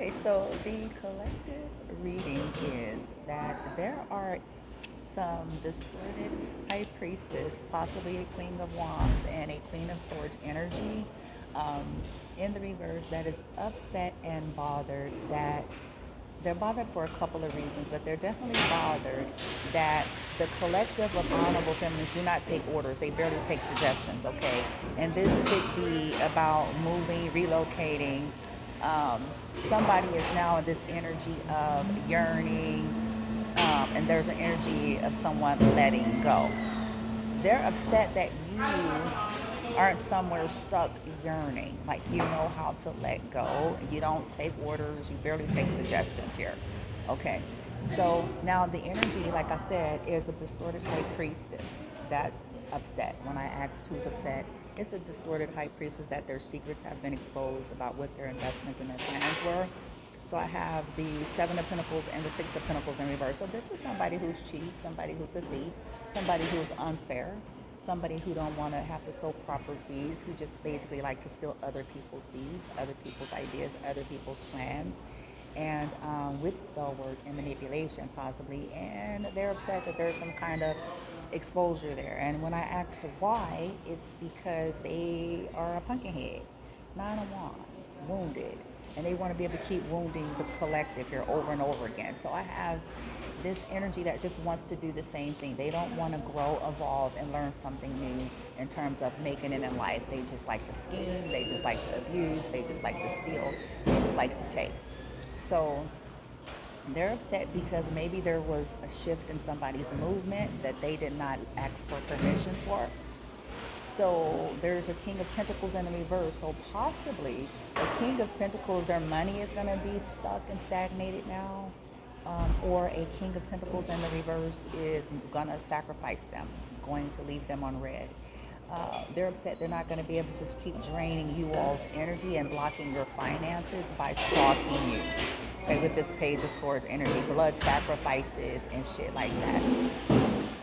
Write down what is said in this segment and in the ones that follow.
Okay, so the collective reading is that there are some distorted high priestess, possibly a queen of wands and a queen of swords energy um, in the reverse that is upset and bothered that they're bothered for a couple of reasons, but they're definitely bothered that the collective of honorable feminists do not take orders. They barely take suggestions, okay? And this could be about moving, relocating. Um, Somebody is now in this energy of yearning, and there's an energy of someone letting go. They're upset that you aren't somewhere stuck yearning, like you know how to let go. You don't take orders, you barely take suggestions here. Okay, so now the energy, like I said, is a distorted high priestess that's upset. When I asked who's upset, it's a distorted high priestess that their secrets have been exposed about what their investments and their plans were. So I have the Seven of Pentacles and the Six of Pentacles in reverse. So this is somebody who's cheap, somebody who's a thief, somebody who's unfair, somebody who don't want to have to sow proper seeds, who just basically like to steal other people's seeds, other people's ideas, other people's plans, and with spell work and manipulation possibly. And they're upset that there's some kind of exposure there. And when I asked why, it's because they are a pumpkinhead, Nine of Wands, wounded, and they want to be able to keep wounding the collective here over and over again. So I have this energy that just wants to do the same thing. They don't want to grow, evolve, and learn something new in terms of making it in life. They just like to scheme, they just like to abuse, they just like to steal, they just like to take. So they're upset because maybe there was a shift in somebody's movement that they did not ask for permission for. So there's a King of Pentacles in the reverse. So possibly the King of Pentacles, their money is going to be stuck and stagnated now. Or a King of Pentacles in the reverse is going to sacrifice them, going to leave them on red. They're upset they're not going to be able to just keep draining you all's energy and blocking your finances by stalking you. Okay, with this Page of Swords energy, blood sacrifices and shit like that.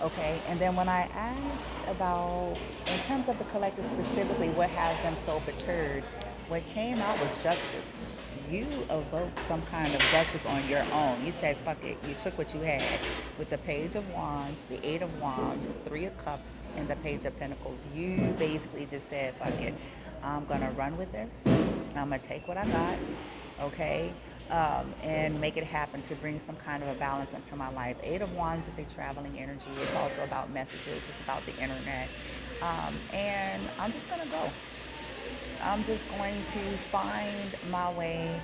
Okay, and then when I asked about, in terms of the collective specifically, what has them so perturbed, what came out was justice. You evoked some kind of justice on your own. You said, fuck it. You took what you had with the Page of Wands, the Eight of Wands, Three of Cups, and the Page of Pentacles. You basically just said, fuck it. I'm going to run with this. I'm going to take what I got, okay? And make it happen to bring some kind of a balance into my life. Eight of Wands is a traveling energy. It's also about messages. It's about the internet. And I'm just going to go. I'm just going to find my way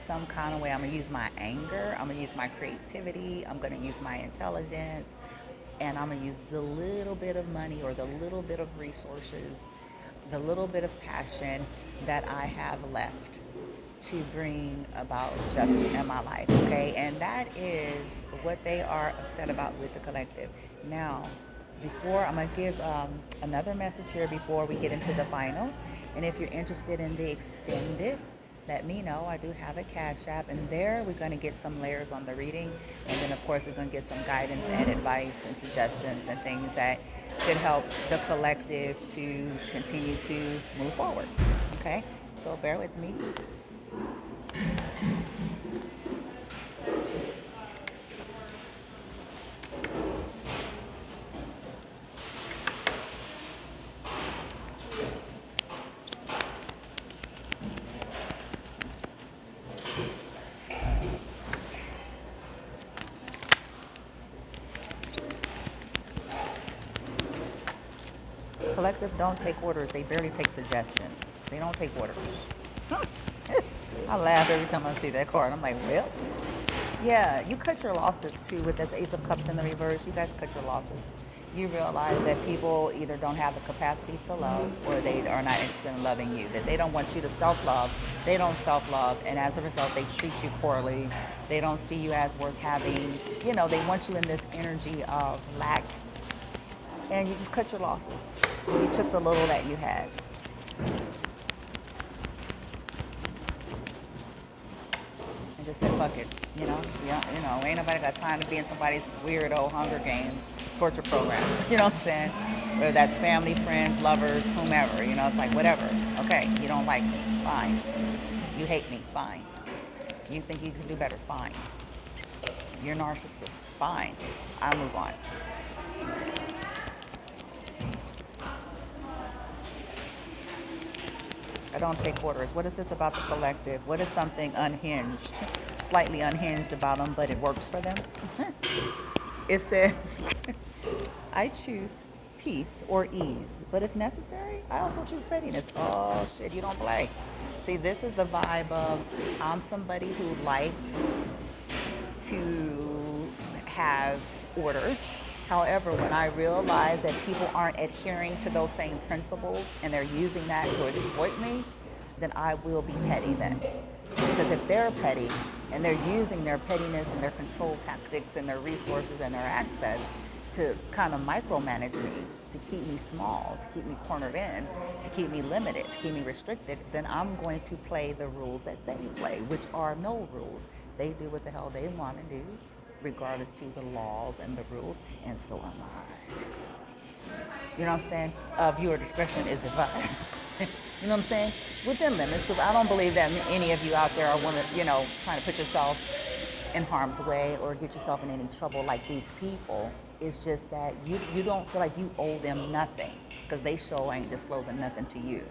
some kind of way. I'm going to use my anger. I'm going to use my creativity. I'm going to use my intelligence. And I'm going to use the little bit of money or the little bit of resources, the little bit of passion that I have left to bring about justice in my life, okay? And that is what they are upset about with the collective. Now, before I'm gonna give another message here before we get into the final. And if you're interested in the extended, let me know. I do have a Cash App, and there we're going to get some layers on the reading, and then of course we're going to get some guidance and advice and suggestions and things that could help the collective to continue to move forward. Okay, so bear with me. Collective don't take orders. They barely take suggestions. They don't take orders. I laugh every time I see that card. I'm like, well, yeah, you cut your losses too with this Ace of Cups in the reverse. You guys cut your losses. You realize that people either don't have the capacity to love or they are not interested in loving you. That they don't want you to self-love. They don't self-love. And as a result, they treat you poorly. They don't see you as worth having. You know, they want you in this energy of lack. And you just cut your losses. You took the little that you had. And just said, fuck it. Ain't nobody got time to be in somebody's weirdo Hunger Games torture program. You know what I'm saying? Whether that's family, friends, lovers, whomever. It's like, whatever. Okay, you don't like me. Fine. You hate me. Fine. You think you can do better? Fine. You're narcissist. Fine. I'll move on. I don't take orders. What is this about the collective? What is something unhinged, slightly unhinged about them, but it works for them? It says, I choose peace or ease, but if necessary, I also choose pettiness. Oh shit, you don't play. See, this is the vibe of I'm somebody who likes to have order. However, when I realize that people aren't adhering to those same principles and they're using that to exploit me, then I will be petty then. Because if they're petty and they're using their pettiness and their control tactics and their resources and their access to kind of micromanage me, to keep me small, to keep me cornered in, to keep me limited, to keep me restricted, then I'm going to play the rules that they play, which are no rules. They do what the hell they want to do, regardless to the laws and the rules, and so am I. You know what I'm saying? Viewer discretion is advised. You know what I'm saying? Within limits, because I don't believe that any of you out there are trying to put yourself in harm's way or get yourself in any trouble like these people. It's just that you don't feel like you owe them nothing because they sure ain't disclosing nothing to you.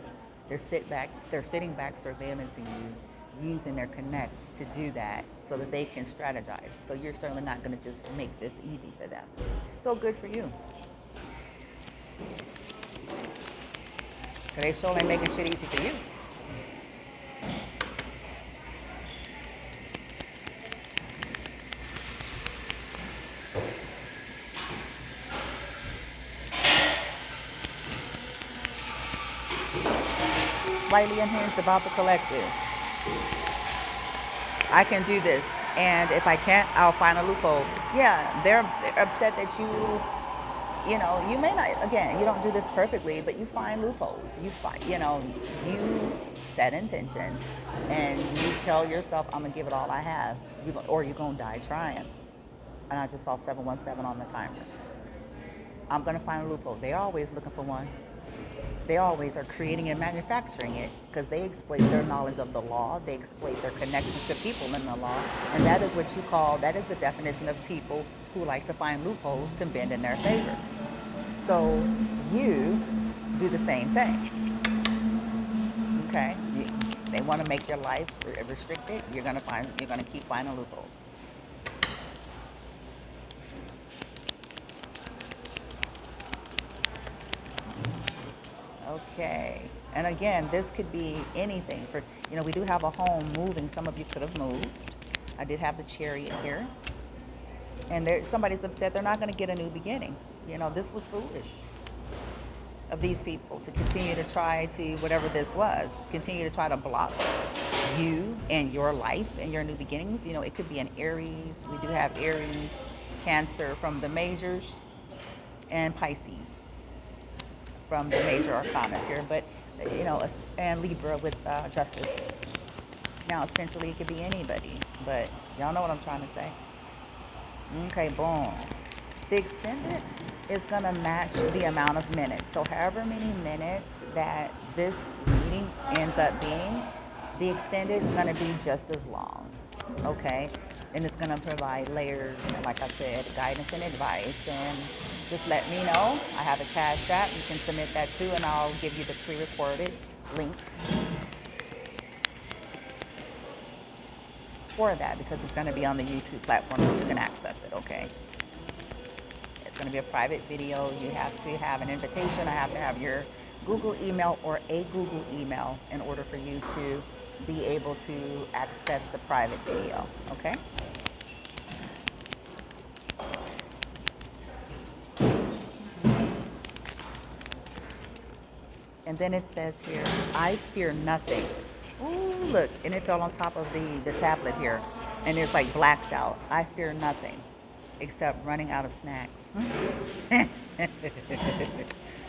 They're sitting back surveillancing you, using their connects to do that so that they can strategize. So you're certainly not going to just make this easy for them. So good for you. They sure ain't making shit easy for you. Slightly unhinged about the collective. I can do this, and if I can't, I'll find a loophole. Yeah, they're upset that you may not, again, you don't do this perfectly, but you find loopholes. You set intention and you tell yourself, I'm going to give it all I have, or you're going to die trying. And I just saw 717 on the timer. I'm going to find a loophole. They're always looking for one. They always are creating and manufacturing it because they exploit their knowledge of the law. They exploit their connections to people in the law. And that is that is the definition of people who like to find loopholes to bend in their favor. So you do the same thing. Okay? They want to make your life restricted. You're going to keep finding loopholes. Okay. And again, this could be anything. We do have a home moving. Some of you could have moved. I did have the chariot here. And somebody's upset they're not going to get a new beginning. This was foolish of these people to continue to try to, whatever this was, continue to try to block you and your life and your new beginnings. It could be an Aries. We do have Aries, Cancer from the majors, and Pisces from the major arcanas here, but and Libra with Justice. Now, essentially, it could be anybody, but y'all know what I'm trying to say. Okay, boom. The extended is going to match the amount of minutes. So however many minutes that this meeting ends up being, the extended is going to be just as long. Okay? And it's going to provide layers, and like I said, guidance and advice. And just let me know. I have a Cash App. You can submit that too, and I'll give you the pre-recorded link for that because it's going to be on the YouTube platform, which you can access it, okay? It's going to be a private video. You have to have an invitation. I have to have your Google email or a Google email in order for you to be able to access the private video, okay? And then it says here, I fear nothing. Ooh, look, and it fell on top of the tablet here. And it's like blacked out. I fear nothing except running out of snacks.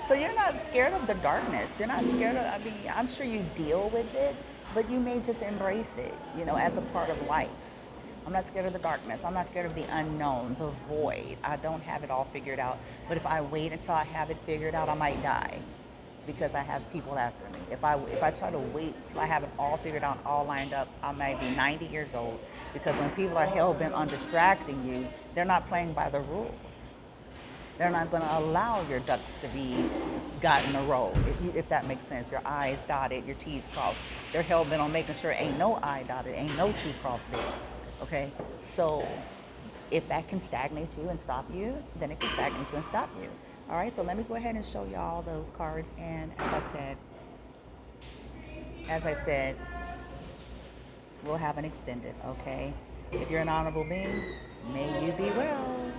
So you're not scared of the darkness. You're not scared of, I'm sure you deal with it, but you may just embrace it, as a part of life. I'm not scared of the darkness. I'm not scared of the unknown, the void. I don't have it all figured out. But if I wait until I have it figured out, I might die. because I have people after me. If I try to wait till I have it all figured out, all lined up, I might be 90 years old. Because when people are hell bent on distracting you, they're not playing by the rules. They're not going to allow your ducks to be got in a row, if that makes sense. Your I's dotted, your T's crossed. They're hell bent on making sure ain't no I dotted, ain't no T crossed, bitch. Okay? So if that can stagnate you and stop you, then it can stagnate you and stop you. All right, so let me go ahead and show y'all those cards. And as I said, we'll have an extended, okay? If you're an honorable being, may you be well.